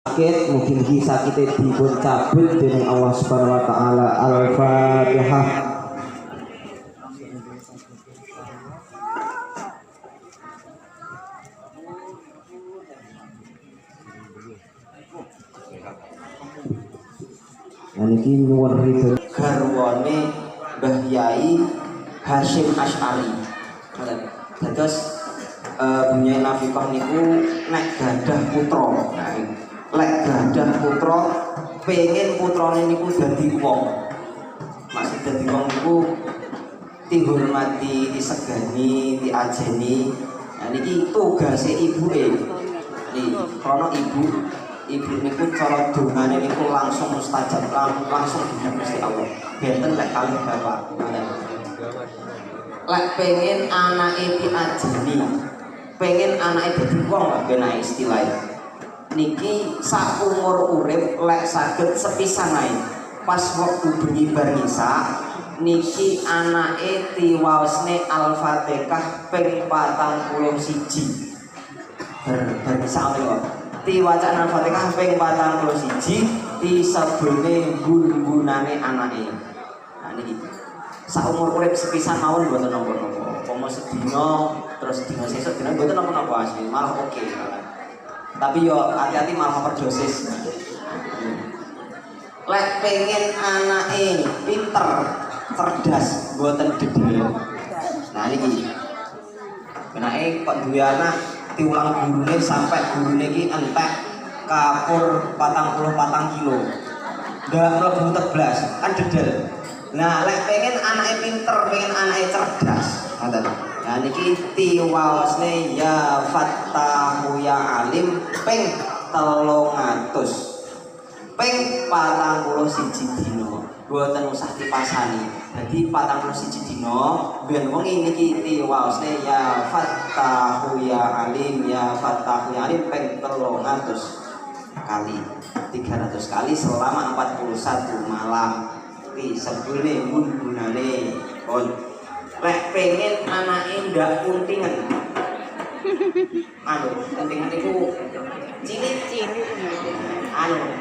sakit mugi-mugi sakite dipun cabut dening Allah Subhanahu wa taala. Al-Fatihah. Niki nyuwun ridho garwane Mbah Yai Hasyim Asy'ari. Terus Bunyai Nafiqah niku nek gadah putra. Lek gadah putra pengen putrane niku dadi wong. Maksud dadi wong niku dihormati, disegani, diajeni. Nah niki tugase ibuke. Niki krana ibu niku cara dongane niku langsung mustajab, langsung dihadap Gusti Allah. Benten lek kalih bapak. Lek pengen anake diajeni, pengen anake dadi wong lah ben istilahnya. Niki sak umur urip lek saged sepisan ae pas wektu bengi bar ngisa niki anake tiwaosne Al-Fatihah ping 41 bar ngisa kok tiwacaan Al-Fatihah ping 41 disebune gun-gunane anake. Nah niki sak umur urip sepisan mawon mboten napa-napa. Pomo sedina terus dina sesuk dina mboten napa-napa asli malah oke. Tapi yo hati-hati malah overdosis. Lek pengen anake pinter, cerdas, mboten dedel. Nah niki. Penake kok duwe anak diulang gurune sampai gurune iki entek kapur 44 kilo. Ndak mlebu teblas, kan dedel. Nah lek pengen anake pinter, pengen anake cerdas, ngoten. Nah niki tiwaosne ya Fattahu ya Alim ping 300 ping 41 dina mboten usah dipasani. Dadi 41 dina ben wong niki tiwaosne ya Fattahu ya Alim ya Fattahu ya Alim ping 300 kali 300 kali selama 41 malam. Ki sebune gunane kon lek pengen anake ndak kuntingan. Kuntingan itu cilik-cilik.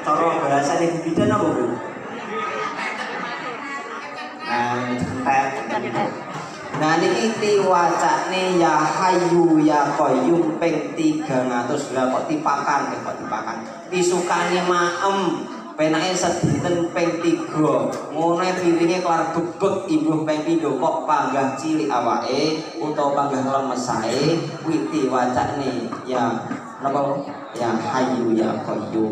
Cara bahasane bidan apa, Bu? Nah niki tiwacane ya Hayyu ya Qayyum ping 300. Lah kok tipakan, tisukane maem. Penake sedinten ping 3. Ngono piringe kelar bebek ibuh ping 7 kok panggah cilik awake utawa panggah lemes ae kuwi diwacane ya napa ya Hayyu ya Qayyum.